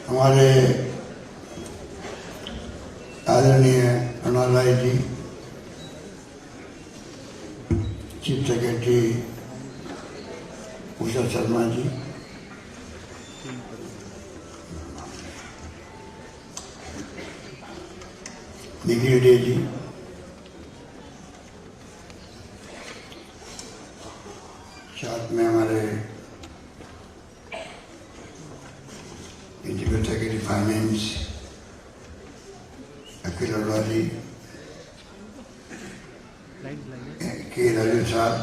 हमारे आदरणीय अनाराय जी, chief secretary Usha Sharma ji, Nikhil day जी, साथ में हमारे integrated secretary finance Akhil Arora जी, के राजू साहब,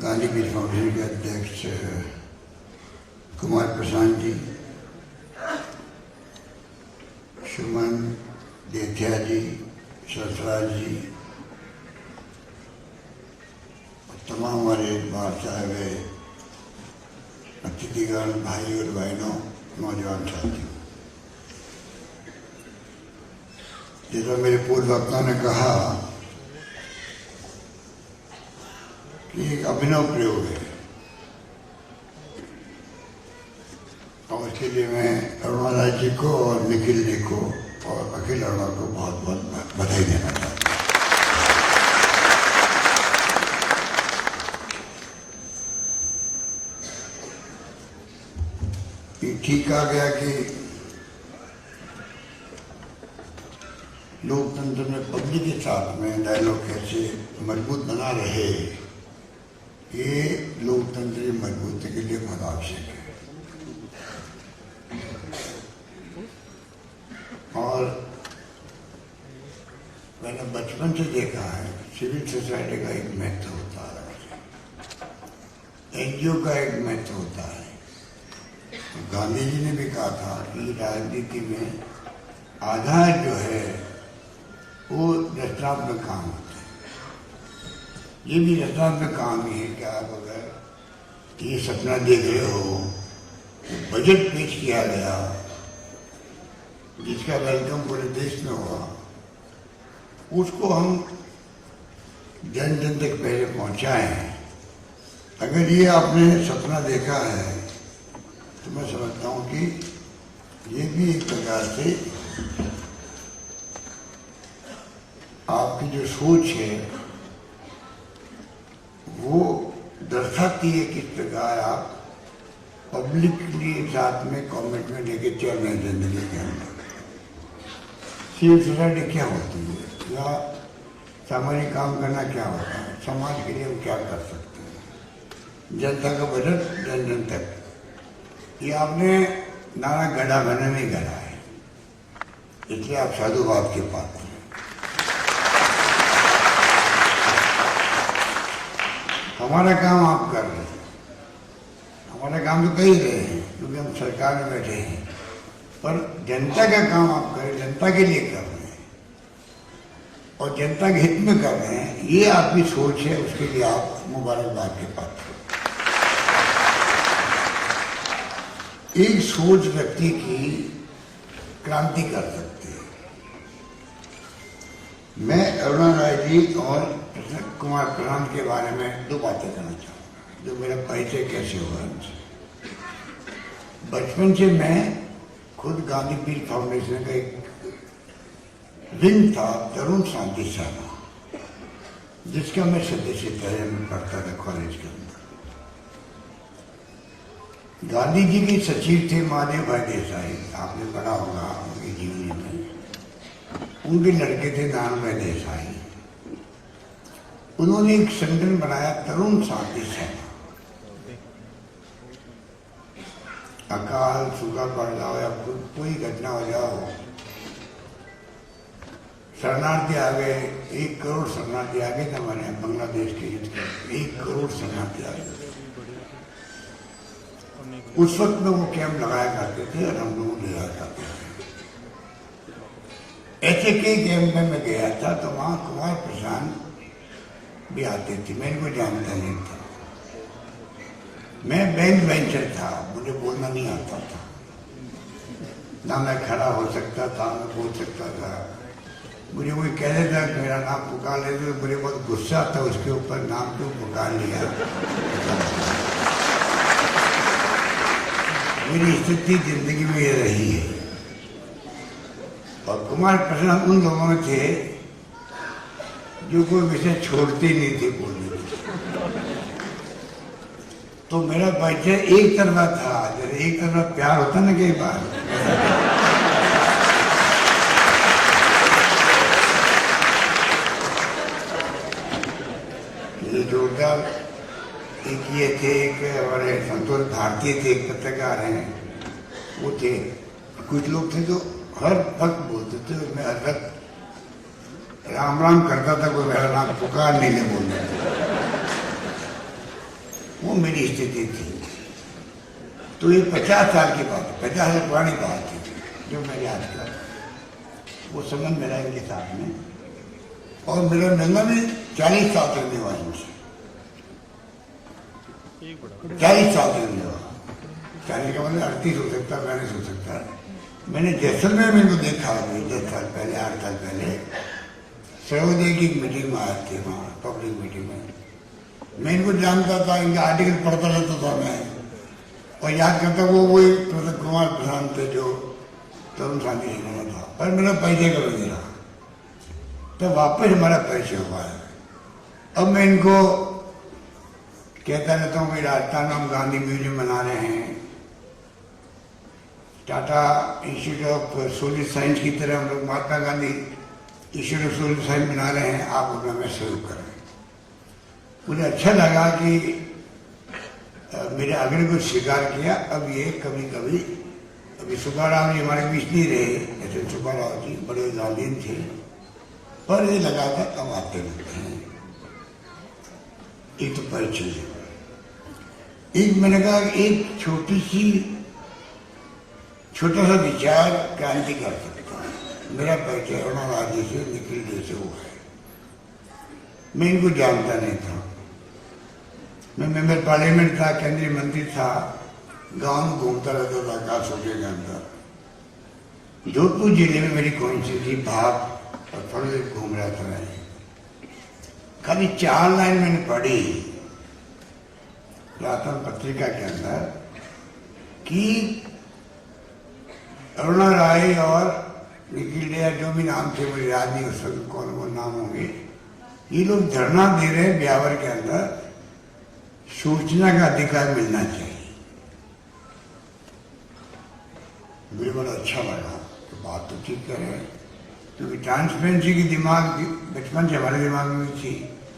गांधी पीठ फाउंडेशन के अध्यक्ष कुमार प्रशांत जी, सुमन देथिया जी, सरफराज जी, तमाम हमारे बाहर से आए हुए अतिथिगण, भाई और बहनों, नौजवान साथियों, जैसा मेरे पूर्व वक्ता ने कहा कि एक अभिनव प्रयोग है और इसके लिए मैं अरुणा राय जी को और निखिल जी को और अखिल अरुणा को बहुत बहुत बधाई देना चाहता हूँ। ठीक कहा गया कि लोकतंत्र में पब्लिक के साथ में डायलॉग कैसे मजबूत बना रहे, ये लोकतंत्र की मजबूती के लिए बहुत आवश्यक है। और मैंने बचपन से देखा है सिविल सोसाइटी का एक महत्व होता है, एनजीओ का एक महत्व होता है। गांधी जी ने भी कहा था कि राजनीति में आधार जो है वो रचनात्मक काम होता है। ये भी रचनात्मक काम ही है कि आप अगर ये सपना देख रहे हो, बजट पेश किया गया जिसका वेलकम पूरे देश में हुआ, उसको हम जन जन तक पहले पहुंचाएं। अगर ये आपने सपना देखा है तो मैं समझता हूं कि ये भी एक प्रकार से आपकी जो सोच है वो दर्शाती है किस प्रकार आप पब्लिक के साथ में कमिटमेंट लेके चल रहे हैं जिंदगी के अंदर। सिविल सोसाइटी क्या होती है या सामाजिक काम करना क्या होता है, समाज के लिए हम क्या कर सकते हैं, जनता का बजट जन जन तक, ये आपने नाना गढ़ा बना नहीं गढ़ा है, इसलिए आप साधुवाद के पात्र हैं। हमारा काम आप कर रहे हैं, हमारा काम तो कर ही रहे हैं क्योंकि हम सरकार में बैठे हैं, पर जनता का काम आप करें, जनता के लिए कर रहे हैं और जनता के हित में कर रहे हैं, ये आपकी सोच है, उसके लिए आप मुबारकबाद के पात्र हैं। एक सोच व्यक्ति की क्रांति कर सकती है। मैं अरुणा राय जी और कुमार प्रशांत के बारे में दो बातें करना चाहूँगा, जो मेरा परिचय कैसे हुआ उनसे। बचपन से मैं खुद गांधी पीठ फाउंडेशन का एक विंग था, तरुण शांति सेना, जिसका मैं सदस्य में पढ़ता था कॉलेज के अंदर। गांधी जी के सचिव थे महादेव भाई देसाई, आपने पढ़ा होगा उनकी जीवनी में। उनके लड़के थे नारायण भाई देसाई। उन्होंने एक संगठन बनाया तरुण शांति सेना। अकाल सूखा पड़ जाओ या कोई घटना हो जाओ, शरणार्थी आ गए, 1 करोड़ शरणार्थी आ गए थे हमारे बांग्लादेश के युद्ध के, 1 करोड़ शरणार्थी आ गए। उस वक्त में वो कैंप लगाया करते थे और हम लोग ले जाया करते थे। ऐसे कई कैंप में मैं गया था तो वहाँ कुमार प्रशांत भी आते थे, मैं इनको जानता नहीं था। मैं बैंक बेंचर था, मुझे बोलना नहीं आता था, ना मैं खड़ा हो सकता था ना बोल सकता था। मुझे कोई कह देता कि मेरा नाम पुकार लेते तो मुझे बहुत गुस्सा आता, उसके ऊपर नाम क्यों पुकार लिया। मेरी स्थिति जिंदगी में ये रही है। और कुमार प्रसाद उन लोगों में थे जो कोई विषय छोड़ते नहीं थे बोलने की। तो मेरा परिचय एक तरफा था, जब एक तरफा प्यार होता ना कई बार, ये जोरदार। एक ये थे, एक हमारे संतोष भारतीय थे, एक पत्रकार हैं, वो थे। कुछ लोग थे जो हर वक्त बोलते थे, मैं हर वक्त राम राम करता था, कोई मेरा नाम पुकार नहीं ले बोलता था। वो मेरी स्थिति थी। तो ये 50 साल की बात, 50 साल पुरानी बात थी जो मैं याद कर, वो संबंध मेरा इनके साथ में। और मेरा नंगा में 40 साल तक नहीं हुआ इनसे, 40 साल तक नहीं हुआ। 40 का मतलब 38 हो सकता, 42 हो सकता। मैंने जैसलमेर में इनको देखा अभी 10 साल पहले, 8 साल पहले, सर्वोदय की मीटिंग में आए थे, वहाँ पब्लिक मीटिंग में। मैं इनको जानता था, इनका आर्टिकल पढ़ता रहता था मैं, और याद करता वो वही कुमार प्रसाद थे जो तरुण शांति में था। पर मेरा परिचय कभी नहीं रहा, तो वापस हमारा परिचय हुआ है। अब मैं इनको कहता रहता हूँ कि राजस्थान में हम गांधी म्यूजियम बना रहे हैं, Tata institute of social science की तरह हम लोग Mahatma Gandhi institute of social science बना रहे हैं, आप उसमें हमें सहयोग करें। मुझे अच्छा लगा कि मेरे आग्रह को स्वीकार किया। अब ये कभी कभी, अभी सुब्बाराव जी हमारे बीच नहीं रहे, ऐसे सुब्बाराव जी बड़े जालिम थे, पर ये लगा था कब आते रहते हैं। एक तो परिचय, एक मैंने कहा एक छोटा सा विचार क्रांति कर सकता है। मेरा परिचय अरुणा राज्य से, निखिल जी से हुआ है। मैं इनको जानता नहीं था, मैं मेंबर पार्लियामेंट था, केंद्रीय मंत्री था, गांव में घूमता रहता था आकाश होटे के अंदर। जोधपुर जिले में मेरी कॉन्स्टिट्यूंसी भाग और थोड़े घूम रहा था मैं। खाली 4 लाइन मैंने पढ़ी प्रातः पत्रिका के अंदर कि अरुणा राय और निखिल डेया, जो भी नाम थे मुझे याद नहीं उस वक्त कौन कौन नाम होंगे, ये लोग धरना दे रहे हैं ब्यावर के अंदर, सूचना का अधिकार मिलना चाहिए। मुझे बड़ा अच्छा लगा, तो बात तो ठीक कर रहे हैं, क्योंकि ट्रांसपेरेंसी की दिमाग बचपन से हमारे दिमाग में थी,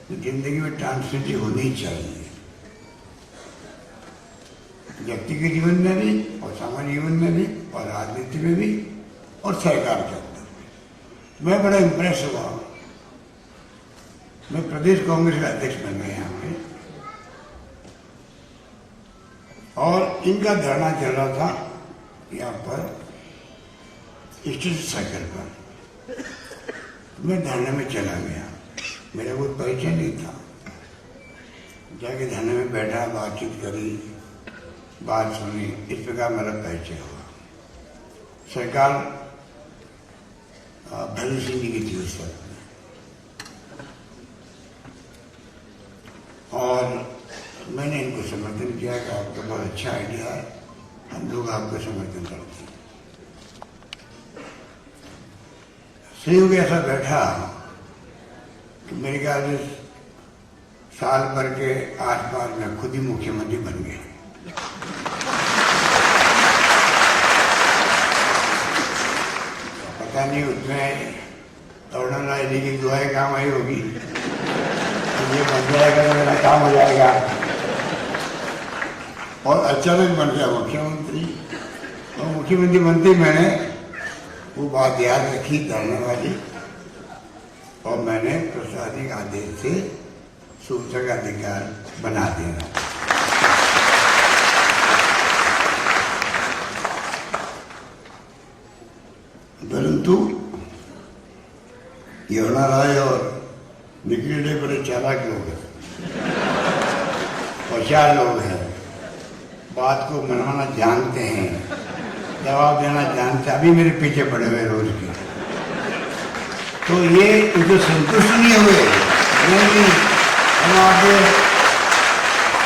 तो जिंदगी में ट्रांसपेरेंसी होनी चाहिए, व्यक्तिगत जीवन में भी और सामाजिक जीवन में भी और राजनीति में भी और सरकार के अंदर। मैं बड़ा इम्प्रेस हुआ। मैं प्रदेश कांग्रेस का अध्यक्ष बन गया यहाँ पे, और इनका धरना चल रहा था यहाँ पर स्टेशन सर्कल पर। मैं धरने में चला गया, मेरा कोई परिचय नहीं था। जाके धरने में बैठा, बातचीत करी, बात सुनी, इस प्रकार मेरा परिचय हुआ। सरकार भगत सिंह जी की थी उस वक्त, और मैंने इनको समर्थन किया कि आपका बहुत अच्छा आइडिया है, हम लोग आपको समर्थन करते हैं। सहयोग ऐसा बैठा कि मेरे ख्याल से साल भर के आसपास में खुद ही मुख्यमंत्री बन गया। पता नहीं उसमें अरुणा राय जी की दुआएं काम आई होगी, तो ये बन जाएगा तो मेरा काम हो जाएगा। और अचानक बन गया मुख्यमंत्री, और मुख्यमंत्री बनते मैंने वो बात याद रखी धरने वाली, और मैंने प्रशासनिक आदेश से सूचना का अधिकार बना दिया। परंतु अरुणा राय और निखिल डे बड़े चालाक लोग हैं, होशियार लोग हैं, बात को मनाना जानते हैं, जवाब देना जानते हैं। अभी मेरे पीछे पड़े हुए रोज के, तो ये जो संतुष्ट नहीं हुए, नहीं हम आपके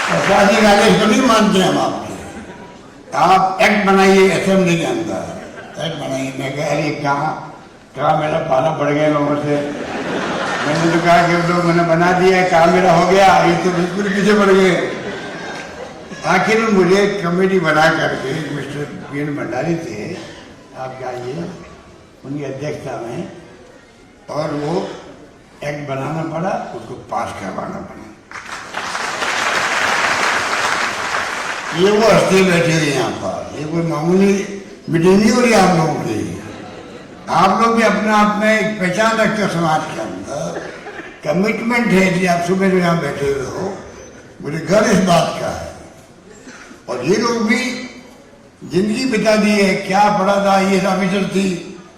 प्रशासनिक आदेश को नहीं मानते, हम आपके आप एक्ट बनाइए असेंबली के अंदर, एक्ट बनाइए। मैं कह रही कहाँ मेरा पाला पड़ गया लोगों से। मैंने तो कहा कि लोग मैंने बना दिया है, काम मेरा हो गया, ये तो बिल्कुल पीछे पड़ गए। आखिर मुझे कमेटी बना करके मिस्टर पी.एन. भंडारी थे, आप जाइए उनकी अध्यक्षता में, और वो एक्ट बनाना पड़ा, उसको पास करवाना पड़ा। ये वो हस्ती बैठे हुए यहाँ पर, ये कोई मामूली मीटिंग नहीं हो रही आप लोगों की। आप लोग भी अपने आप में एक पहचान रखते हो समाज के अंदर, कमिटमेंट है कि आप सुबह जो यहाँ बैठे हुए हो, मुझे गर्व इस बात का है। और ये लोग भी जिंदगी बिता दी है, क्या पढ़ा था, ये ऑफिसर थी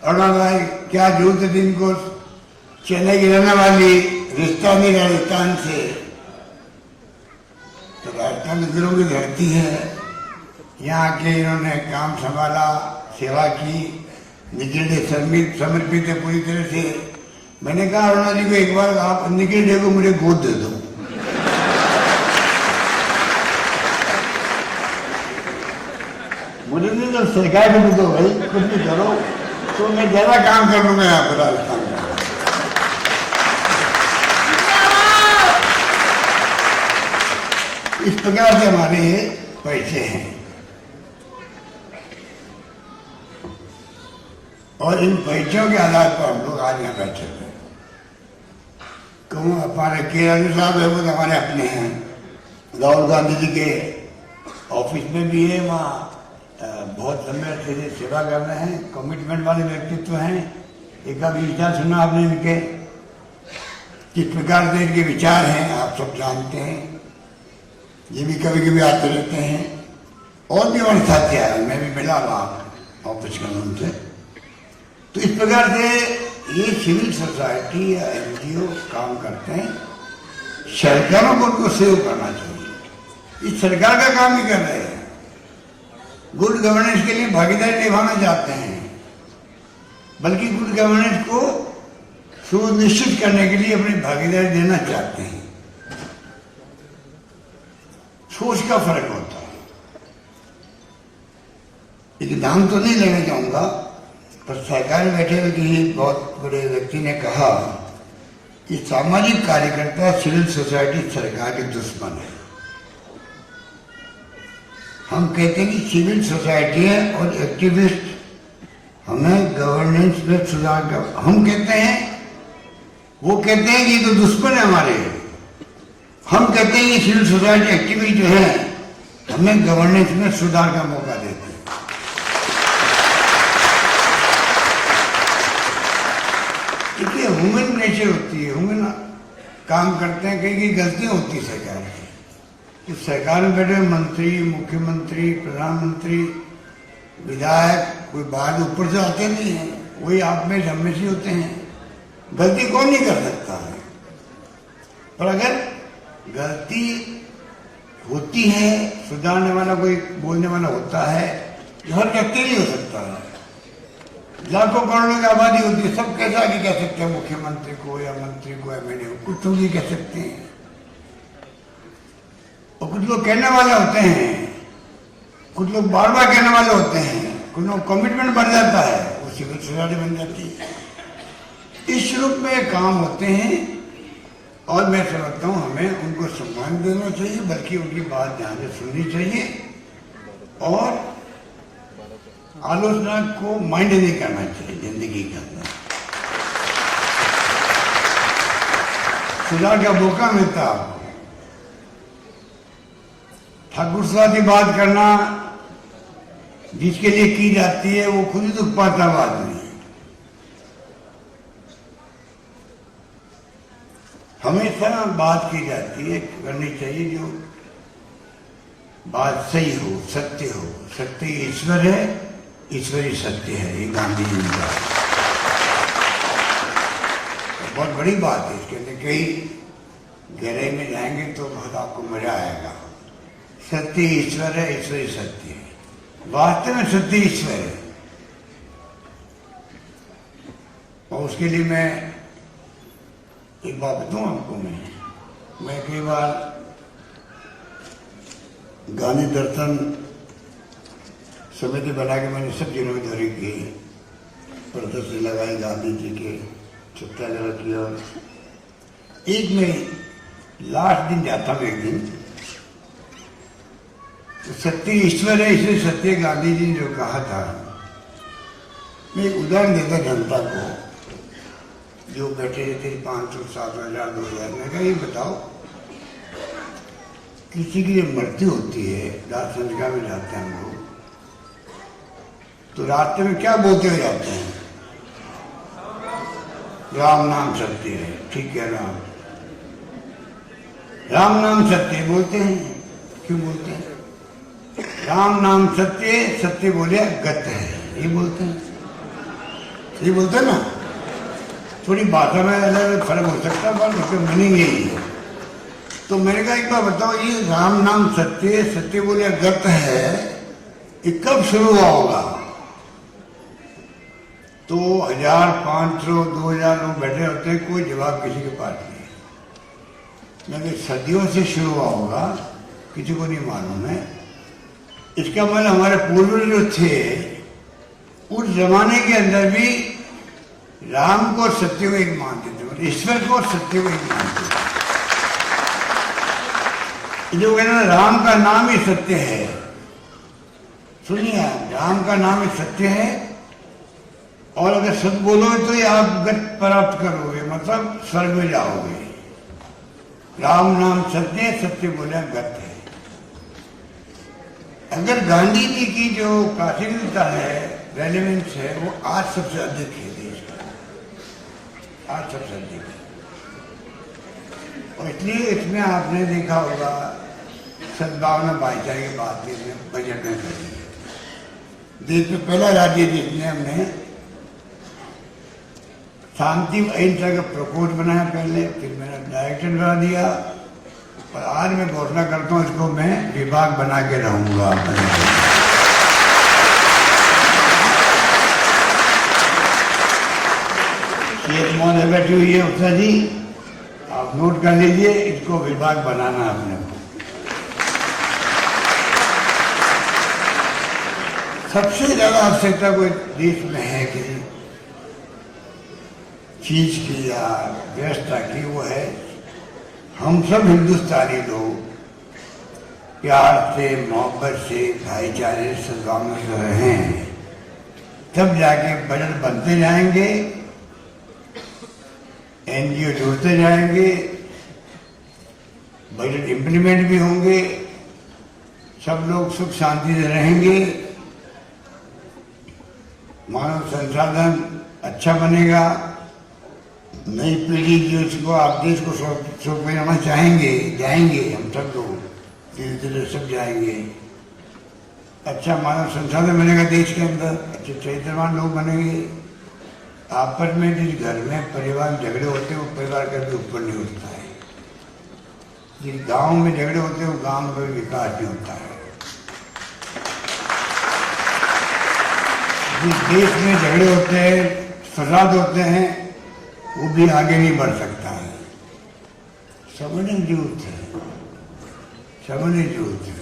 अरुणा राय, क्या जरूरत थी इनको, चेन्नई की रहने वाली, रिश्ता नहीं राजस्थान से, तो राजस्थान में दिलों की धरती है, यहाँ के इन्होंने काम संभाला, सेवा की, निखिल डे समर्पित है पूरी तरह से। मैंने कहा अरुणा जी को एक बार आप निखिल डे को मुझे गोद दे दो। मुझे नहीं तो सरकार भी दो भाई, कुछ भी करो तो मैं ज्यादा काम कर लूंगा यहाँ पर राजस्थान का। इस प्रकार से हमारे पैसे हैं, और इन पैसों के आधार पर हम लोग आज यहाँ बैठे हुए। क्यों हमारे केराजू साहब है, वो हमारे अपने हैं, राहुल गांधी जी के ऑफिस में भी है, वहाँ बहुत लंबे अर्से से सेवा कर रहे हैं, कमिटमेंट वाले व्यक्तित्व हैं। एक का विचार सुना आपने इनके, किस प्रकार से इनके विचार हैं आप सब जानते हैं। ये भी कभी कभी आते रहते हैं, और भी और साथी आए, मैं भी मिला वहाँ ऑफिस के उनसे। तो इस प्रकार से ये सिविल सोसाइटी या NGO काम करते हैं। सरकारों को उनको सेव करना चाहिए, इस सरकार का काम ही कर रहे हैं। गुड गवर्नेंस के लिए भागीदारी निभाना चाहते हैं, बल्कि गुड गवर्नेंस को सुनिश्चित करने के लिए अपनी भागीदारी देना चाहते हैं। सोच का फर्क होता है। एक नाम तो नहीं लेना चाहूंगा, पर सरकार में बैठे हुए किसी बहुत बड़े व्यक्ति ने कहा कि सामाजिक कार्यकर्ता सिविल सोसाइटी सरकार के दुश्मन है। हम कहते हैं कि सिविल सोसाइटी है और एक्टिविस्ट हमें गवर्नेंस में सुधार कर, हम कहते हैं, वो कहते हैं कि तो दुश्मन है हमारे। हम कहते हैं कि सिविल सोसाइटी एक्टिविस्ट जो है हमें गवर्नेंस में सुधार का मौका देते हैं। देखिए ह्यूमन नेचर होती है, ह्यूमन काम करते हैं, कहीं कहीं गलतियां होती है सरकार की। तो सरकार में बैठे मंत्री, मुख्यमंत्री, प्रधानमंत्री, विधायक कोई बाहर ऊपर से आते नहीं है, वही आप में हम में से होते हैं। गलती कौन नहीं कर सकता है, पर अगर गलती होती है, सुधारने वाला कोई बोलने वाला होता है, जो हर व्यक्ति नहीं हो सकता है। लाखों करोड़ों की आबादी होती है, सब कैसा आगे कह सकते हैं मुख्यमंत्री को या मंत्री को या MLA को, कुछ तो भी कह सकते हैं। और कुछ लोग कहने वाले होते हैं, कुछ लोग बार बार कहने वाले होते हैं, कुछ लोग कमिटमेंट बढ़ जाता है, वो सिविल सोसाइटी बन जाती है। इस रूप में काम होते हैं, और मैं समझता हूँ हमें उनको सम्मान देना चाहिए, बल्कि उनकी बात ध्यान से सुननी चाहिए, और आलोचना को माइंड नहीं करना चाहिए जिंदगी के अंदर। सुधार का मौका मिलता है आपको। ठाकुर साहब की बात करना जिसके लिए की जाती है, वो खुद ही दुख पाता बात नहीं। हमेशा बात की जाती है, करनी चाहिए जो बात सही हो, सत्य हो। सत्य ईश्वर है, ईश्वर ही सत्य है, ये गांधी जी ने कहा। बहुत बड़ी बात है, इसके अंदर कई गहराई में जाएंगे तो बहुत आपको मजा आएगा। सत्य ईश्वर है, ईश्वर ही सत्य है। वास्तव में सत्य ईश्वर है, और उसके लिए मैं एक बात बताऊं आपको। मैं कई बार गांधी दर्शन समिति बना के मैंने सब जिम्मेदारी की, प्रदर्शन लगाई गांधी जी के, सत्याग्रह किया। एक में लास्ट दिन जाता हूँ, एक दिन तो सत्य ईश्वर है, इसलिए सत्य गांधी जी ने जो कहा था, मैं एक उदाहरण देता जनता को जो बैठे रहते 500, 7,000, 2,000। मैं कहा ये बताओ, किसी की जब मृत्यु होती है, दाह संस्कार में जाते हैं हम लोग, तो रास्ते में क्या बोलते हुए जाते हैं? राम नाम सत्य है। ठीक है, राम नाम सत्य बोलते हैं। क्यों बोलते हैं? राम नाम सत्य, सत्य बोले गत है, ये बोलते हैं। ये बोलते हैं ना, थोड़ी भाषा में अलग फर्क हो सकता है, पर उसका मीनिंग यही है। तो मैंने कहा एक बार बताओ, ये राम नाम सत्य, सत्य बोले गत है, ये कब शुरू हुआ होगा? तो 1,000, 500, 2,000 लोग बैठे होते हैं, कोई जवाब किसी के पास नहीं। मैं सदियों से शुरू हुआ होगा, किसी को नहीं मालूम है। इसका मतलब हमारे पूर्वज जो थे, उस जमाने के अंदर भी राम को और सत्य को एक मानते थे, मतलब ईश्वर को और सत्य को एक मानते थे। जो कहना राम का नाम ही सत्य है, सुनिए, राम का नाम ही सत्य है, और अगर सत्य बोलोगे तो ये आप गत प्राप्त करोगे, मतलब स्वर्ग में जाओगे। राम नाम सत्य है, सत्य बोले गत है। अगर गांधी जी की जो प्रासंगिकता है, रेलेवेंस है, वो आज सबसे अधिक है देश का, आज सबसे अधिक है। और इसलिए इसमें आपने देखा होगा सद्भावना भाईचारे की बात बजट में करी है। देश में पहला राज्य जिसने हमने शांति अहिंसा का प्रकोष्ठ बनाया पहले, फिर मैंने डायरेक्टर बना दिया, और आज मैं घोषणा करता हूँ इसको मैं विभाग बना के रहूंगा। महोदय बैठी हुई है, उत्तर जी आप नोट कर लीजिए, इसको विभाग बनाना अपने को। सबसे ज्यादा आवश्यकता कोई देश में है कि चीज की या व्यवस्था की, वो है हम सब हिंदुस्तानी लोग प्यार से, मोहब्बत से, भाईचारे से, सद्भावना से रहें, तब जाके बजट बनते जाएंगे, एनजीओ जुड़ते जाएंगे, बजट इम्प्लीमेंट भी होंगे, सब लोग सुख शांति से रहेंगे, मानव संसाधन अच्छा बनेगा। नई पीढ़ी जो इसको आप देश को सौंप में चाहेंगे, जाएंगे, हम सब लोग धीरे धीरे सब जाएंगे। अच्छा मानव संसाधन बनेगा देश के अंदर, अच्छे चरित्रवान लोग बनेंगे। आपस में जिस घर में परिवार में झगड़े होते हैं, वो परिवार का भी ऊपर नहीं उठता है। जिस गांव में झगड़े होते हैं, वो गांव का विकास नहीं होता है। जिस देश में झगड़े होते हैं, फसाद होते हैं, वो भी आगे नहीं बढ़ सकता है। समझने की जरूरत है, समझने की जरूरत है।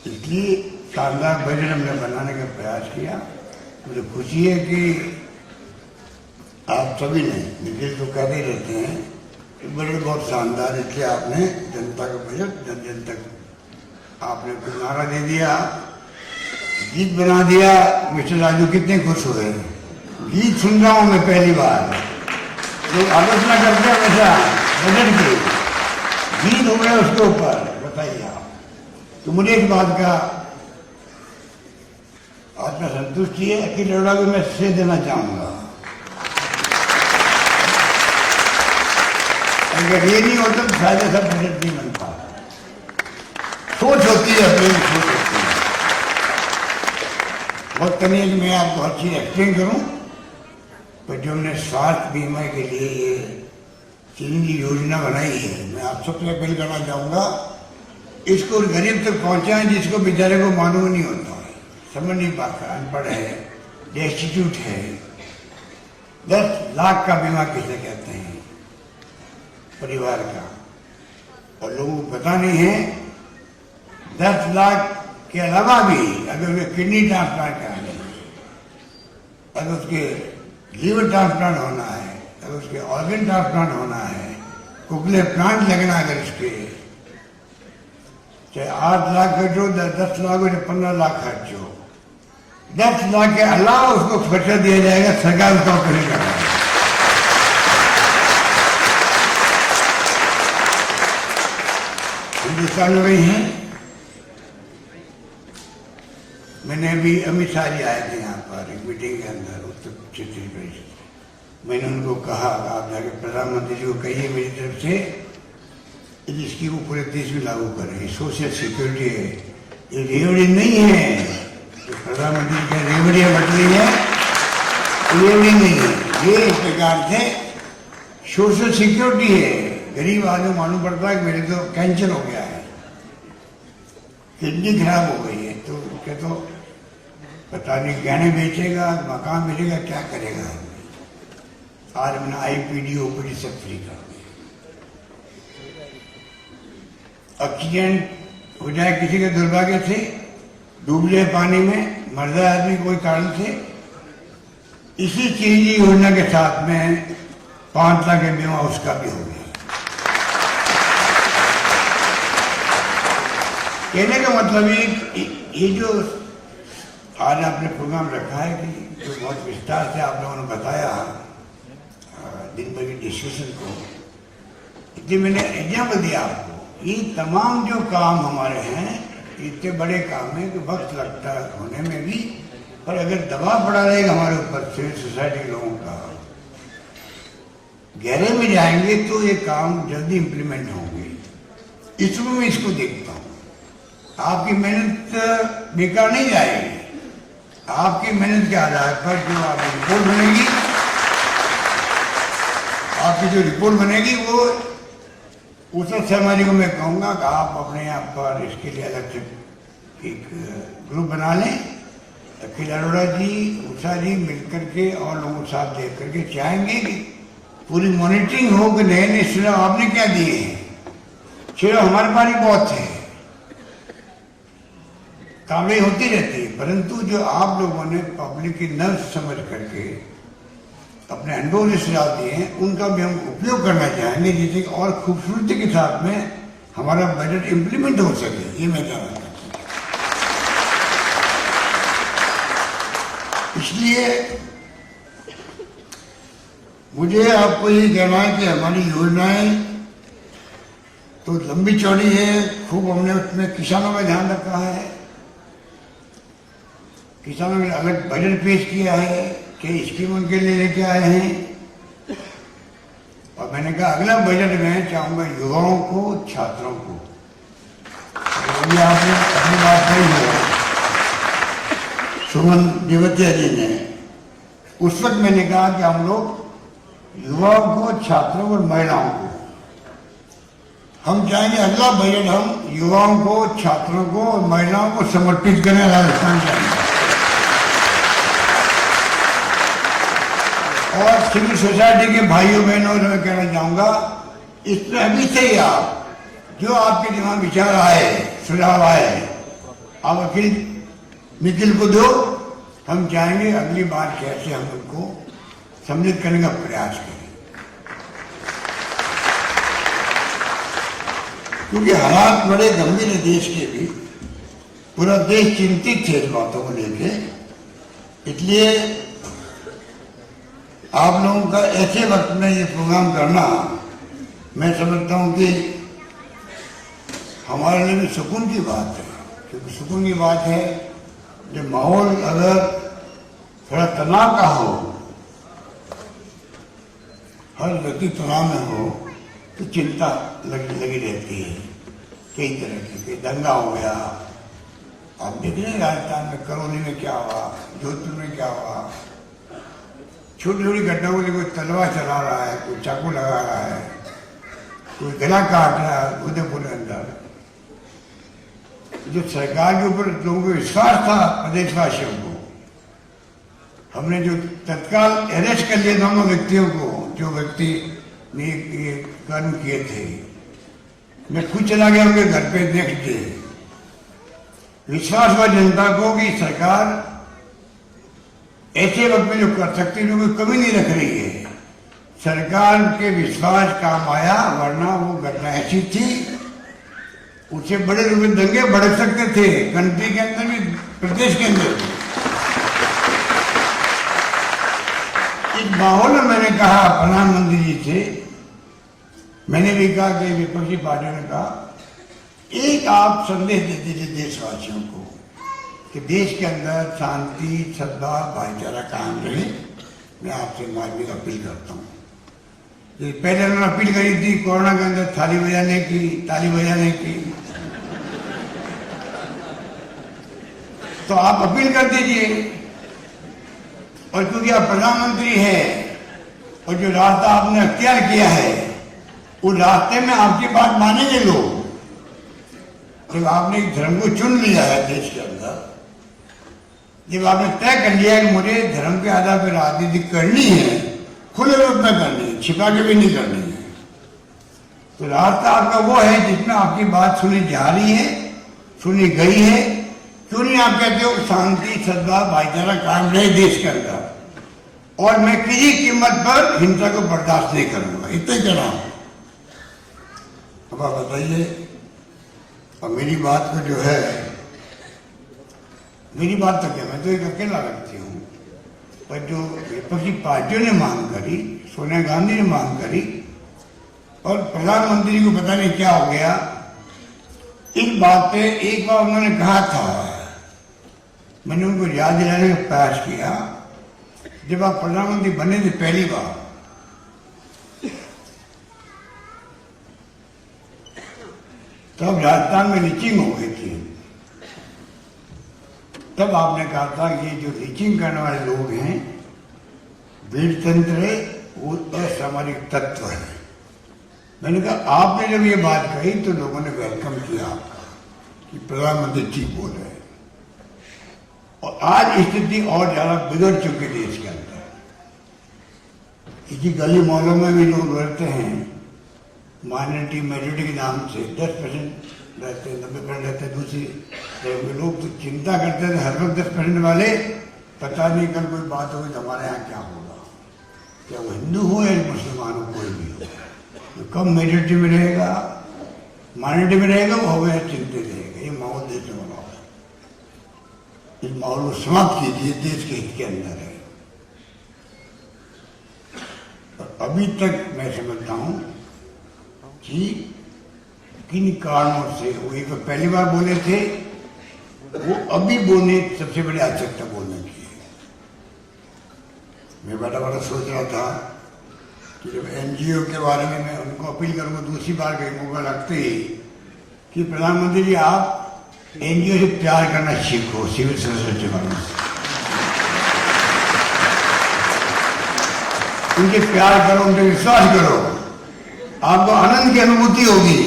इसलिए शानदार बजट हमने बनाने का प्रयास किया। मुझे खुशी है कि आप सभी ने, नीतीश तो कहते रहते हैं कि बजट बहुत शानदार है, इसलिए आपने जनता का बजट जन जन तक आपने कुछ नारा दे दिया, गीत बना दिया। मिस्टर राजू कितने खुश हुए। गीत सुन रहा हूं मैं पहली बार, लोग आलोचना करते हैं हमेशा बजट की, गीत हो गया उसके ऊपर, बताइए आप। तो मुझे इस बात का आत्मा संतुष्टि है। अखिल अरोड़ा को मैं श्रेय देना चाहूंगा। अगर ये नहीं होता तो शायद ऐसा बजट नहीं बनता। सोच होती है, अपनी सोच होती है। बहुत कमी है कि मैं आपको हर चीज एक्सप्लेन करूं, पर जो हमने स्वास्थ्य बीमा के लिए ये चीनी योजना बनाई है, मैं आप सबसे अपील करना चाहूंगा, इसको गरीब तक पहुंचाएं जिसको बेचारे को मालूम नहीं होता है, समझ नहीं पाता, अनपढ़ है, डेस्टिट्यूट है। 10 लाख का बीमा किसे कहते हैं परिवार का, और लोगों को पता नहीं है। 10 लाख के अलावा भी अगर वे किडनी ट्रांसप्लांट कराने, अगर उसके लीवर ट्रांसप्लांट होना है, अगर उसके ऑर्गन ट्रांसप्लांट होना है, कुकले प्लांट लगना है, अगर इसके चाहे 8 लाख खर्च हो, 10 लाख हो, 15 लाख खर्च हो, 10 लाख के अलावा उसको खर्चा दिया जाएगा, सरकार उसका ऑपरेशन कराएगी। हिंदुस्तान में वही है। मैंने अभी अमित शाह जी आए थे यहाँ पर एक मीटिंग के अंदर, उत्तर क्षेत्रीय परिषद। मैंने उनको कहा आप जाके प्रधानमंत्री जी को कहिए मेरी तरफ से इसकी वो पूरे देश में लागू करें। सोशल सिक्योरिटी है, ये रेवड़ी नहीं है, तो प्रधानमंत्री का रेवड़ियाँ बट रही है, रेवड़ी नहीं है, ये इस प्रकार से सोशल सिक्योरिटी है। गरीब आदमी मालूम पड़ता है कि मेरे तो कैंसर हो गया है, किडनी खराब हो गई है, तो क्या तो पता नहीं गहने बेचेगा, मकान मिलेगा, क्या करेगा। आज मैंने आईपीडी ओपीडी सब फ्री कर दिया। एक्सीडेंट हो जाए किसी के दुर्भाग्य से, डूब जाए पानी में, मर जाए आदमी कोई कारण से, इसी चीज योजना के साथ में 5 लाख का बीमा उसका भी हो गया। कहने का मतलब ये जो आज आपने प्रोग्राम रखा है कि जो बहुत विस्तार से आप लोगों ने बताया दिन भर की डिस्कशन को, इतने मैंने एग्जाम्पल दिया आपको। ये तमाम जो काम हमारे हैं इतने बड़े काम हैं कि वक्त लगता है होने में भी, पर अगर दबाव पड़ा रहेगा हमारे ऊपर सिविल सोसाइटी के लोगों का, गहरे में जाएंगे तो ये काम जल्दी इम्प्लीमेंट होंगे। इसमें मैं इसको देखता हूँ, आपकी मेहनत बेकार नहीं जाएगी। आपकी मेहनत के आधार पर जो आपकी रिपोर्ट बनेगी, आपकी जो रिपोर्ट बनेगी वो उत्तर शर्मा जी को मैं कहूँगा कि आप अपने यहाँ पर इसके लिए अलग से एक ग्रुप बना लें। अखिल अरोड़ा जी, उषा जी मिलकर के और लोगों के साथ देख करके चाहेंगे कि पूरी मॉनिटरिंग हो कि नए नए सुझाव आपने क्या दिए हैं। चलो हमारे पास ही बहुत थे, कामें होती रहती है, परंतु जो आप लोगों ने पब्लिक की नब्ज समझ करके अपने अनुभव से सुझाव दिए हैं, उनका भी हम उपयोग करना चाहेंगे, जिससे और खूबसूरती के साथ में हमारा बजट इम्प्लीमेंट हो सके। ये मैं कहना चाहता हूँ। इसलिए मुझे आपको ये कहना है कि हमारी योजनाएं तो लंबी चौड़ी है, खूब हमने उसमें किसानों का ध्यान रखा है, किसानों ने अलग बजट पेश किया है, कई स्कीम उनके लिए लेके आए हैं। और मैंने कहा अगला बजट में चाहूंगा युवाओं को, छात्रों को, ये आपने अपनी बात नहीं हुआ सुमन देवतिया जी ने, उस वक्त मैंने कहा कि हम लोग युवाओं को, छात्रों और महिलाओं को, हम चाहेंगे अगला बजट हम युवाओं को, छात्रों को और महिलाओं को समर्पित करें। राजस्थान चाहेंगे और सिविल सोसाइटी के भाइयों बहनों से मैं कहना चाहूंगा, इसमें अभी से ही आप जो आपके दिमाग विचार आए, सुझाव आए, आप अखिल निखिल को दो। हम चाहेंगे अगली बार कैसे हम उनको सम्मिलित करने का प्रयास करें, क्योंकि हालात बड़े गंभीर है देश के भी, पूरा देश चिंतित थे इस बातों को लेके। इसलिए आप लोगों का ऐसे वक्त में ये प्रोग्राम करना, मैं समझता हूँ कि हमारे लिए भी सुकून की बात है, क्योंकि सुकून की बात है जब माहौल अगर थोड़ा तनाव का हो, हर व्यक्ति तनाव में हो, तो चिंता लगी रहती है कई तरह की। कई दंगा हो गया, आप देख रहे हैं राजस्थान में करौली में क्या हुआ, जोधपुर में क्या हुआ, छोटी छोटी घटनाओं के लिए कोई तलवार चला रहा है, कोई चाकू लगा रहा है, कोई गला काट रहा है उदयपुर के अंदर। जो सरकार के ऊपर लोगों को विश्वास था, प्रदेशवासियों को, हमने जो तत्काल अरेस्ट कर लिया दोनों व्यक्तियों को, जो व्यक्ति ने ये कर्म किए थे। मैं खुद चला गया उनके घर पे नेक्स्ट डे, विश्वास हुआ जनता को कि सरकार ऐसे वक्त में जो कर सकती है, जो कोई कमी नहीं रख रही है। सरकार के विश्वास काम आया, वरना वो घटना ऐसी थी, उससे बड़े रूप में दंगे भड़क सकते थे, कंट्री के अंदर भी, प्रदेश के अंदर भी। इस माहौल में मैंने कहा प्रधानमंत्री जी से, मैंने भी कहा कि विपक्षी पार्टियों ने कहा, एक आप संदेश दे दीजिए देशवासियों को कि देश के अंदर शांति, सद्भाव, भाईचारा कायम रहे। मैं आपसे मानवीय अपील करता हूँ। पहले उन्होंने अपील करी थी कोरोना के अंदर थाली बजाने की, ताली बजाने की, तो आप अपील कर दीजिए। और क्योंकि आप प्रधानमंत्री हैं और जो रास्ता आपने अख्तियार किया है, उस रास्ते में आपकी बात मानेंगे लोग। जब आपने एक धर्म को चुन लिया है देश के अंदर, जब आपने तय कर लिया है कि मुझे धर्म के आधार पर राजनीति करनी है, खुले रूप में करनी है, छिपा के भी नहीं करनी है, तो रास्ता आपका वो है जिसमें आपकी बात सुनी जा रही है, सुनी गई है। क्यों नहीं आप कहते हो शांति, सद्भाव, भाईचारा कायम रहे देश के अंदर, और मैं किसी कीमत पर हिंसा को बर्दाश्त नहीं करूंगा, इतना ही कह रहा हूं। अब आप बताइए, और मेरी बात को जो है, मेरी बात तो क्या, मैं तो एक अकेला व्यक्ति हूँ, पर जो विपक्षी पार्टियों ने मांग करी, सोनिया गांधी ने मांग करी, और प्रधानमंत्री को पता नहीं क्या हो गया, इस बात पे एक बार उन्होंने कहा था, मैंने उनको याद दिलाने का प्रयास किया, जब आप प्रधानमंत्री बने थे पहली बार, तब राजस्थान में लीचिंग हो गई थी। तब आपने कहा था ये जो लीचिंग करने वाले लोग हैं, वीरतंत्र है, वो असामाजिक तत्व है। मैंने कहा आपने जब ये बात कही तो लोगों ने वेलकम किया आपका कि प्रधानमंत्री ठीक बोल रहे हैं। और आज स्थिति और ज्यादा बिगड़ चुकी है देश के अंदर। किसी गली मोहल्लों में भी लोग रहते हैं माइनॉरिटी मेजोरिटी के नाम से, 10% रहते हैं, 90% रहते हैं दूसरी तो लोग, तो चिंता करते थे हर वक्त 10% वाले, पता नहीं कल कोई बात होगी तो हमारे यहाँ क्या होगा, क्या वो हिंदू हो या मुसलमान हो, कोई भी हो, तो कब मेजोरिटी में रहेगा, माइनॉरिटी में रहेगा, वो हो गया चिंतित रहेगा। ये माहौल देश में बना है, इस माहौल को समाप्त कीजिए, देश के हित के अंदर है। और अभी तक मैं समझता हूँ कि किन कारणों से वो एक पहली बार बोले थे, वो अभी बोलने सबसे बड़ी आवश्यकता बोलने की है। मैं बड़ा बड़ा सोच रहा था कि जब एनजीओ के बारे में मैं उनको अपील करूंगा, दूसरी बार कहीं मौका लगते ही कि प्रधानमंत्री जी आप एनजीओ से प्यार करना सीखो, सिविल सोसाइटी वालों से उनके प्यार करो, उनके विश्वास करो, आपको आनंद की अनुभूति होगी।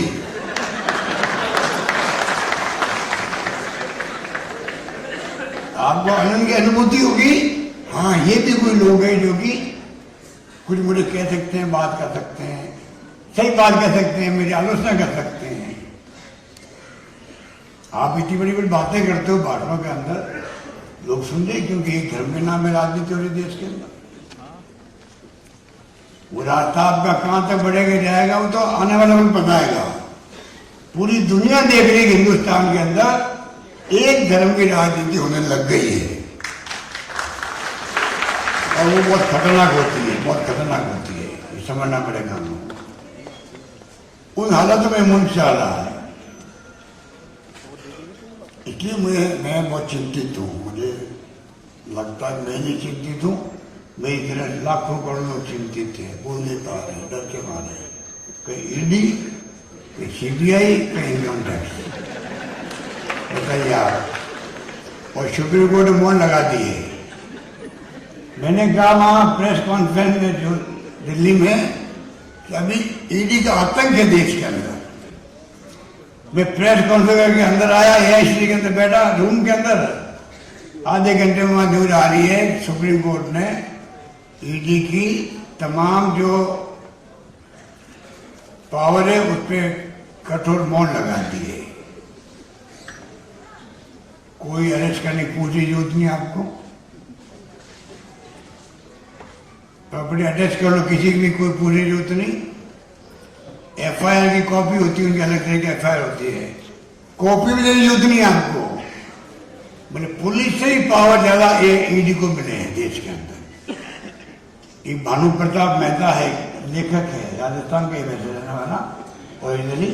आपको आनंद की अनुभूति होगी। हाँ, ये भी कोई लोग हैं जो कि कुछ मुझे कह सकते हैं, बात कर सकते हैं, सही बात कर सकते हैं, मेरी आलोचना कर सकते हैं। आप इतनी बड़ी बड़ी बातें करते हो भाषणों के अंदर, लोग सुन रहे, क्योंकि एक धर्म के नाम में राजनीति हो रही देश के अंदर। वो रास्ता आपका कहां तक बढ़ेगा जाएगा, वो तो आने वाला वक्त बताएगा। पूरी दुनिया देख रही है हिंदुस्तान के अंदर एक धर्म की राजनीति होने लग गई है, और वो बहुत खतरनाक होती है, बहुत खतरनाक होती है, ये समझना पड़ेगा हम लोग। उन हालातों में मुझसे आ रहा है, इसलिए मैं बहुत चिंतित हूँ। मुझे लगता है मैं नहीं चिंतित हूँ, मेरी तरह लाखों करोड़ों लोग चिंतित है, बोल नहीं पा रहे, डर के मारे, कहीं ईडी, कहीं सीबीआई, कहीं इनकम टैक्स, बताइए आप। और सुप्रीम कोर्ट ने मोहर लगा दी है। मैंने कहा वहां प्रेस कॉन्फ्रेंस में जो दिल्ली में कि अभी ईडी का आतंक है देश के अंदर। मैं प्रेस कॉन्फ्रेंस के अंदर आया, एआईसी के अंदर बैठा रूम के अंदर, आधे घंटे में वहां न्यूज आ रही है सुप्रीम कोर्ट ने ईडी की तमाम जो पावर है उस पर कठोर मोहर लगा दी है। कोई अरेस्ट करने की पूरी जरूरत नहीं आपको। प्रॉपर्टी अटैच कर लो, किसी की भी कोई पूरी जरूरत नहीं। एफआईआर की कॉपी होती है, उनकी अलग तरह की एफआईआर होती है, कॉपी भी देने की जरूरत नहीं है आपको। बोले पुलिस से ही पावर ज्यादा ईडी को मिले हैं देश के अंदर। एक भानु प्रताप मेहता है, लेखक है, राजस्थान के वैसे रहने वाला ओरिजिनली,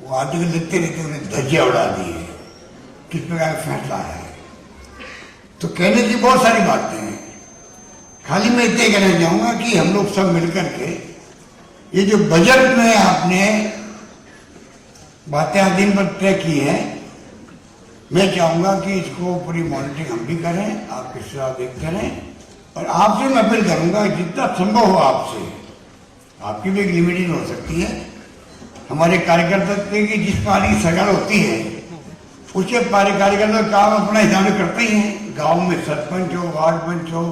वो आर्टिकल लिखते रहते उन्हें धज्जियां उड़ा दी है किस प्रकार का फैसला है। तो कहने की बहुत सारी बातें हैं, खाली मैं इतने कहना चाहूंगा कि हम लोग सब मिलकर के ये जो बजट में आपने बातें दिन पर तय की है, मैं चाहूंगा कि इसको पूरी मॉनिटरिंग हम भी करें, आपके सुझाव देखते रहें। और आपसे मैं अपील करूंगा जितना संभव हो आपसे, आपकी भी एक लिमिटेड हो सकती है, हमारे कार्यकर्ता की जिस पार्टी की सरकार होती है उसके कार्यकर्ता काम अपना हिसाब से करते ही हैं। गांव में सरपंच हो, वार्ड पंच हो,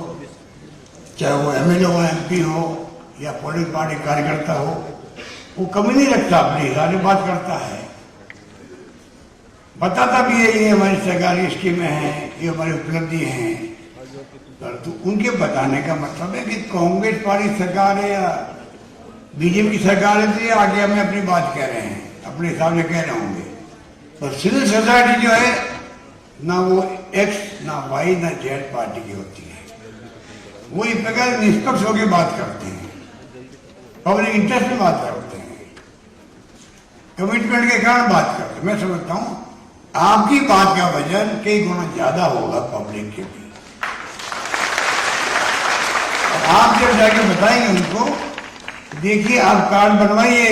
चाहे वो एमएलए हो, एमपी हो या पॉलिटिकल पार्टी कार्यकर्ता हो, वो कमी नहीं रखता, अपने हिसाब से बात करता है, बताता भी है ये हमारी सरकारी स्कीमें हैं, ये हमारी उपलब्धि हैं। तो उनके बताने का मतलब है कि कांग्रेस पार्टी सरकार है या बीजेपी की सरकार है, तो ये आगे हमें अपनी बात कह रहे हैं, अपने हिसाब से कह रहे होंगे। पर सिविल सोसाइटी जो है ना वो एक्स ना वाई ना जेड पार्टी की होती है, वो इस प्रकार निष्पक्ष होकर बात करते हैं, पब्लिक इंटरेस्ट में बात करते हैं, कमिटमेंट के कारण बात करते हैं। मैं समझता हूं आपकी बात का वजन कई गुना ज्यादा होगा पब्लिक के भी। आप जब जाके बताएंगे उनको, देखिए आप कार्ड बनवाइए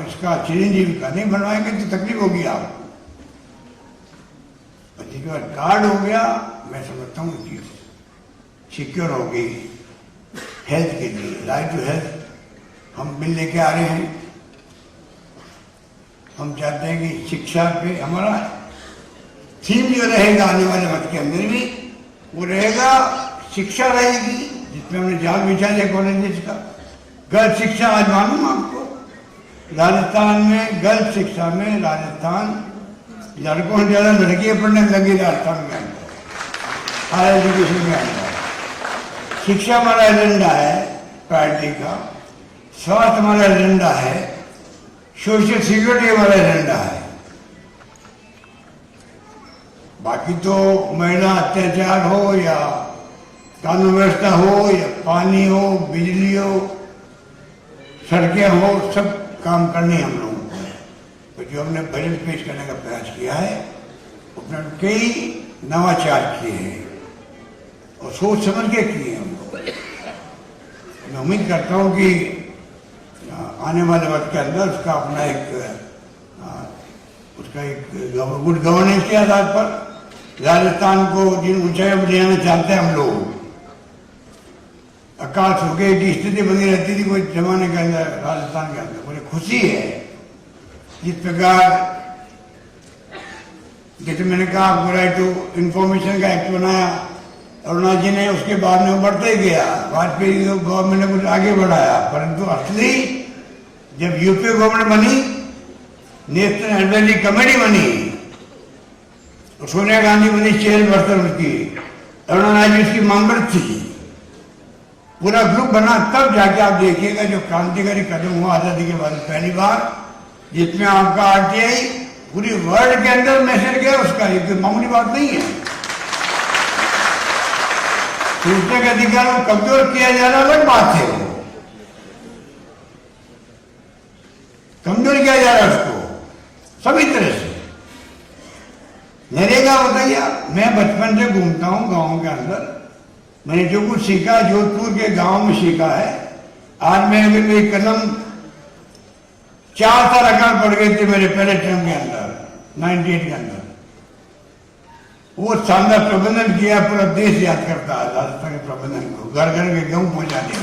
इसका चिरंजीवी का, नहीं बनवाएंगे तो तकलीफ होगी आपको। जिसके बाद कार्ड हो गया, मैं समझता हूँ कि सिक्योर होगी हेल्थ के लिए, राइट टू हेल्थ हम बिल लेके आ रहे हैं। हम चाहते हैं कि शिक्षा पे हमारा थीम जो रहेगा आने वाले वक्त के अंदर भी, वो रहेगा शिक्षा रहेगी, जिसमें हमने जाल बिछा दिया कॉलेज का। गर्ल्स शिक्षा आज मालूम आपको, राजस्थान में गर्ल्स शिक्षा में राजस्थान लड़कों से ज्यादा लड़कियां पढ़ने लगी राजस्थान के अंदर, हायर एजुकेशन के अंदर। शिक्षा हमारा एजेंडा है पार्टी का, स्वास्थ्य हमारा एजेंडा है, सोशल सिक्योरिटी हमारा एजेंडा है। बाकी तो महिला अत्याचार हो या कानून व्यवस्था हो या पानी हो, बिजली हो, सड़कें हो, सब काम करने हम लोगों को है। तो जो हमने बजट पेश करने का प्रयास किया है, उसने कई नवाचार किए हैं और सोच समझ के किए हैं हम लोग। मैं उम्मीद करता हूँ कि आने वाले वक्त के अंदर उसका अपना एक गुड गवर्नेंस के आधार पर राजस्थान को जिन ऊंचाइयों पर ले जाना चाहते हैं हम लोग, अकाल सूखे की स्थिति बनी रहती थी कोई जमाने के अंदर राजस्थान के अंदर। मुझे खुशी है जिस प्रकार, जैसे मैंने कहा आपको राइट टू इंफॉर्मेशन का एक्ट बनाया अरुणा जी ने, उसके बाद में वो बढ़ते गया, वाजपेयी गवर्नमेंट ने कुछ आगे बढ़ाया, परंतु असली जब यूपी गवर्नमेंट बनी, नेशनल एडवाइजरी कमेटी बनी, तो सोनिया गांधी बनी चेयरपर्सन उसकी, अरुणा जी उसकी मेंबर थी, पूरा ग्रुप बना, तब जाके आप देखिएगा जो क्रांतिकारी कदम हुआ आजादी के बाद पहली बार, जिसमें आपका आरटीआई पूरी वर्ल्ड के अंदर मैसेज गया उसका, ये कोई मामूली बात नहीं है। सूचना का अधिकार को कमजोर किया जा रहा अलग बात है, वो कमजोर किया जा रहा है उसको सभी तरह से। नरेगा बताइए आप, मैं बचपन से घूमता हूं गांव के अंदर, मैंने जो कुछ सीखा जोधपुर के गांव में सीखा है। आज मैं अगर मेरी कलम 4 साल अकाल पड़ गए थे मेरे पहले टर्म के अंदर 98 के अंदर, वो शानदार प्रबंधन किया, पूरा देश याद करता है राजस्थान के प्रबंधन को, घर घर के गेहूं पहुंचा दिया,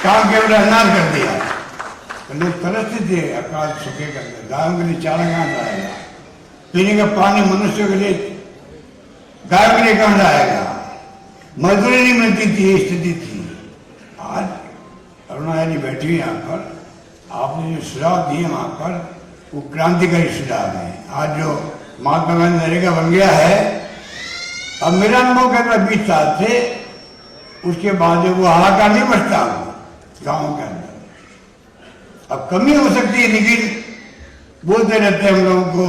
काम के बड़ा अनाज कर दिया। लोग तरसते थे अकाल सूखे के अंदर, गायों के लिए चारा कहां जाएगा, पीने का पानी मनुष्य के लिए, गायों के लिए कहां जाएगा, मजदूरी नहीं मिलती थी, ये स्थिति थी। आज अरुणा जी बैठी हुई यहाँ पर, आपने जो सुझाव दिए वहां पर वो क्रांतिकारी सुझाव है। आज जो महात्मा गांधी नरेगा बन गया है। अब मेरा अनुभव कहता है 20 साल से, उसके बाद वो हाहाकार नहीं बचता गाँव के अंदर। अब कमी हो सकती है, लेकिन बोलते रहते हैं हम लोगों को,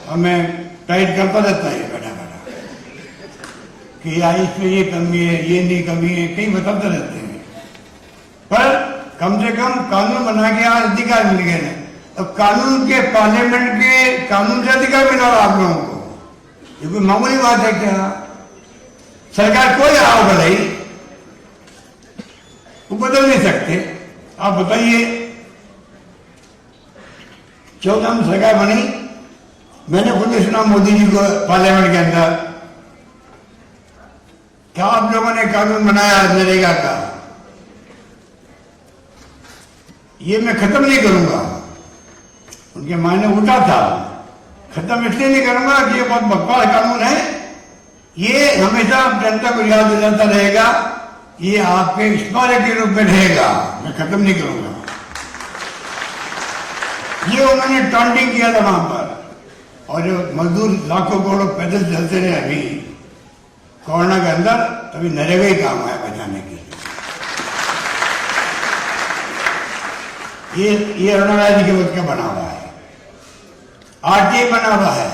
हमें टाइट करता रहता है बैठा बैठा कि यार इसमें ये कमी है, ये नहीं कमी है, कहीं बताते रहते हैं। पर कम से कम कानून बना के आज अधिकार मिल गए ना। अब कानून के, पार्लियामेंट के कानून से अधिकार मिला आप लोगों को, ये कोई मामूली बात है क्या? सरकार कोई आओ भले वो बदल नहीं सकते। आप बताइए, 14 में सरकार बनी, मैंने खुद ही सुना मोदी जी को पार्लियामेंट के अंदर, क्या आप लोगों ने कानून बनाया नरेगा का, ये मैं खत्म नहीं करूंगा। उनके मायने उठा था, खत्म इसलिए नहीं करूंगा कि ये बहुत बकवास कानून है, ये हमेशा जनता को याद दिलाता रहेगा, ये आपके स्मारक के रूप में रहेगा, मैं खत्म नहीं करूंगा। ये उन्होंने टॉन्टिंग किया था वहां पर, और जो मजदूर लाखों करोड़ों पैदल चलते रहे अभी कोरोना के अंदर, तभी नरेगा ही काम आया बचाने के लिए। ये अरुणा जी के वक्त का बना हुआ है, आरटीआई बना हुआ है,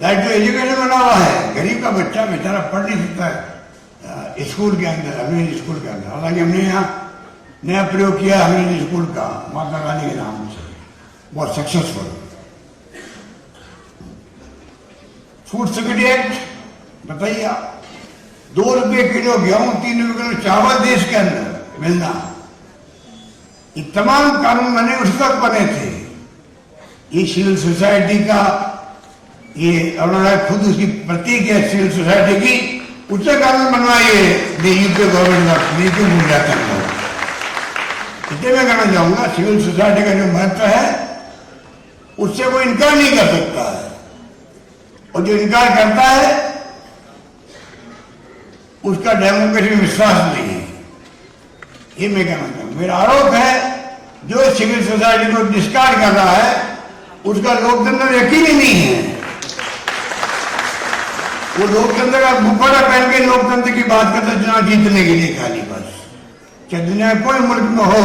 राइट टू एजुकेशन बना हुआ है। गरीब का बच्चा बेचारा पढ़ नहीं सकता है स्कूल के अंदर, अंग्रेजी स्कूल के अंदर। हालांकि हमने यहाँ नया प्रयोग किया अंग्रेजी स्कूल का महात्मा गांधी के नाम से, बहुत सक्सेसफुल। फूड सिक्योरिटी एक्ट बताइए आप, 2 रुपये किलो गेहूं, 3 रुपये किलो चावल देश के अंदर मिलना, ये तमाम कानून बने उस वक्त बने थे। ये सिविल सोसाइटी का, ये अरुणा खुद उसकी प्रतीक है सिविल सोसाइटी की, उससे कानून बनवाइए यूपी गवर्नमेंट का, नहीं क्यों भूल जाता है। इतने मैं कहना चाहूंगा, सिविल सोसाइटी का जो महत्व है उससे कोई इनकार नहीं कर सकता है, और जो इनकार करता है उसका डेमोक्रेसी में विश्वास नहीं है। ये मैं कहना चाहूंगा। मेरा आरोप है जो सिविल सोसाइटी को डिस्कार्ड कर रहा है उसका लोकतंत्र यकीन ही नहीं है। वो लोकतंत्र का मुखौटा पहन के लोकतंत्र की बात करता है चुनाव जीतने के लिए खाली, बस। चाहे दुनिया में कोई मुल्क में हो,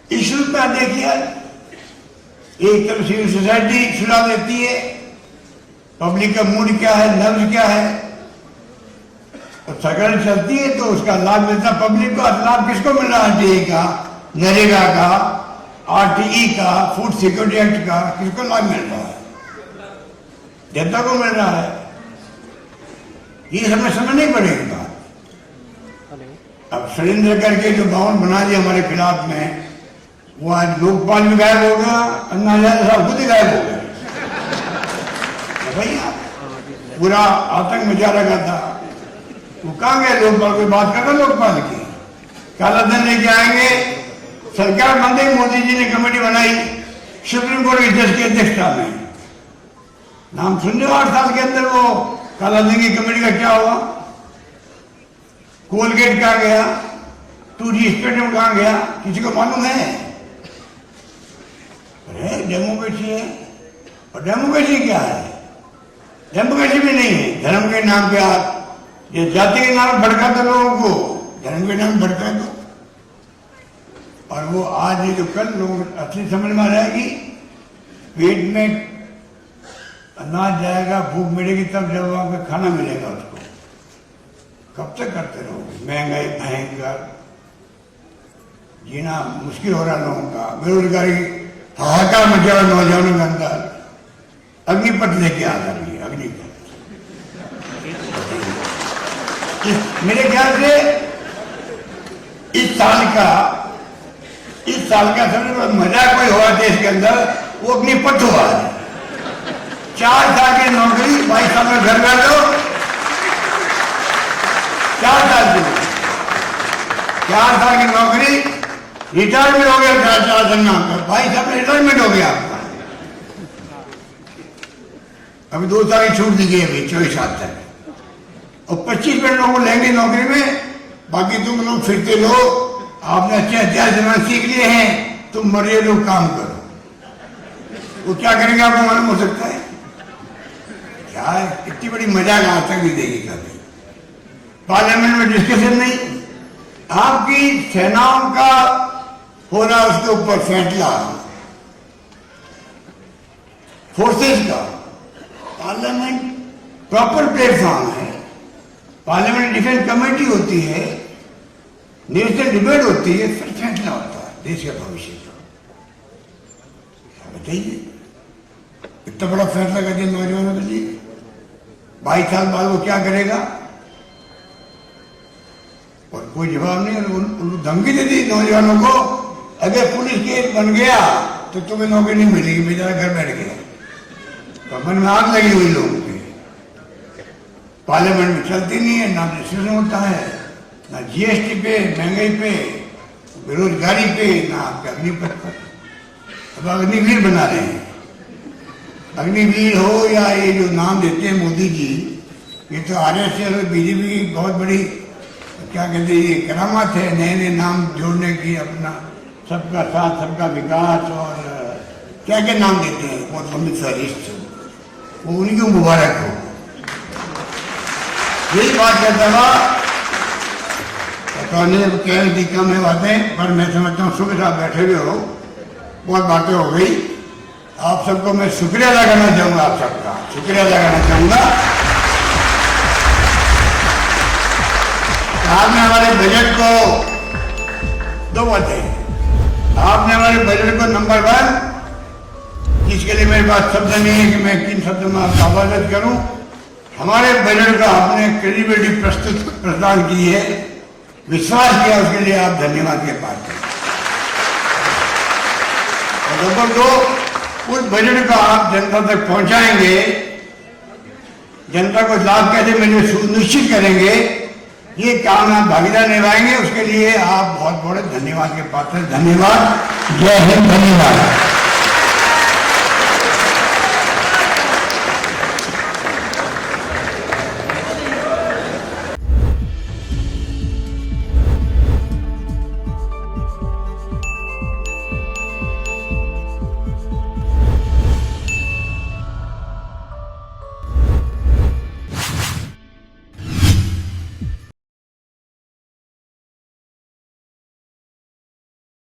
इशू में देखिए, एक तरफ सिविल सोसाइटी सुना देती है, पब्लिक का मूड क्या है, लफ्ज क्या है, और सरकार चलती है तो उसका लाभ मिलता पब्लिक को। लाभ किसको मिल रहा है? डी का, नरेगा का, आरटीई का, फूड सिक्योरिटी एक्ट का, किसको लाभ मिल रहा है? जनता को मिल रहा है। ये हमें समझनी पड़ेगी बात। अब षड्यंत्र करके जो भवन बना दिया हमारे खिलाफ में, वो आज लोकपाल भी गायब हो गया, अन्ना हजारे साहब खुद ही गायब हो गए। भैया पूरा आतंक मचा रखा था, वो कहाँ गए? लोकपाल की बात करना, लोकपाल की काला धन लेके आएंगे। सरकार बंद ही, मोदी जी ने कमेटी बनाई सुप्रीम कोर्ट के जज की अध्यक्षता में, नाम सुन लो। 8 साल के अंदर वो काला धन की कमेटी का क्या हुआ? कोलगेट कहाँ गया? 2G स्टेडियम कहाँ गया? किसी को मालूम है? अरे डेमोक्रेसी है, और डेमोक्रेसी क्या है? डेमोक्रेसी भी नहीं है। धर्म के नाम पे आप ये जाति के नाम भड़का दो लोगों को, धर्म के नाम भड़का दो, और वो आज ये जो कल लोग असली समझ में आ जाएगी, पेट में अनाज जाएगा, भूख मिलेगी तब जब वहां पे खाना मिलेगा उसको। कब तक करते रहोगे? महंगाई भयंकर, जीना मुश्किल हो रहा लोगों का, बेरोजगारी हाहाकार मचा रहा नौजवानों के अंदर। अग्निपथ लेके आ रही है, अग्निपथ। मेरे ख्याल से इस साल का सबसे बड़ा मजा कोई हुआ देश के अंदर, वो अग्निपथ हुआ है। 4 साल की नौकरी, 22 साल में घर बैठो, 4 साल की 4 साल की नौकरी, रिटायरमेंट हो गया 4 साल में, 22 साल में रिटायरमेंट हो गया आपका। अभी 2 साल की छूट दी गई, अभी 24 साल तक, और 25 मिनट लोगों को लेंगे नौकरी में। बाकी तुम लोग फिरते रहो, आपने अच्छे हथियार जमा सीख लिए हैं, तुम मरिए लोग काम करो। वो क्या करेंगे आपको मालूम हो सकता है? क्या इतनी बड़ी मजाक आज तक नहीं देगी कभी। पार्लियामेंट में डिस्कशन नहीं, आपकी सेनाओं का हो रहा उसके ऊपर फैसला, फोर्सेस का। पार्लियामेंट प्रॉपर प्लेटफॉर्म है, पार्लियामेंट डिफेंस कमेटी होती है, नेशनल डिबेट होती है, फिर फैसला होता है देश के भविष्य का। बताइए, इतना बड़ा फैसला कर दिया नौजवानों के लिए, 22 साल बाद वो क्या करेगा? और कोई जवाब नहीं। उनको धमकी दे दी नौजवानों को, अगर पुलिस केस बन गया तो तुम्हें नौकरी नहीं मिलेगी, बेचारा घर बैठ गया। तो मन में आग लगी हुई लोगों की। पार्लियामेंट में चलती नहीं है, ना डिस्कशन होता है, ना जीएसटी पे, महंगाई पे, बेरोजगारी पे, ना आपके अग्निपथ पर। अब अग्निवीर बना रहे हैं। अग्निवीर हो या ये जो नाम देते हैं मोदी जी, ये तो आरएसएस और बीजेपी की बहुत बड़ी क्या कहते हैं, ये करामात है, नए नए नाम जोड़ने की, अपना सबका साथ सबका विकास और क्या क्या नाम देते हैं, बहुत लंबी फहरिस्त। वो उन्हीं को मुबारक हो। यही बात करता था, कह रही थी कम है बातें, पर मैं समझता हूँ सुबह साहब बैठे हुए हो, बहुत बातें हो गई। आप सबको मैं शुक्रिया अदा करना चाहूंगा, आप सबका शुक्रिया अदा करना चाहूंगा। आपने हमारे बजट को दो बातें, आपने हमारे बजट को नंबर 1, जिसके लिए मेरे पास शब्द नहीं है कि मैं किन शब्दों में आपका आवाज़ करूं, हमारे बजट का आपने क्रेडिबिलिटी प्रदान की है, विश्वास किया, उसके लिए आप धन्यवाद के पात्र हैं। और नंबर 2, उस बजट का आप जनता तक पहुंचाएंगे, जनता को लाभ कैसे मिले सुनिश्चित करेंगे, ये काम आप भागीदार निभाएंगे, उसके लिए आप बहुत बड़े धन्यवाद के पात्र हैं। धन्यवाद। जय हिंद। धन्यवाद।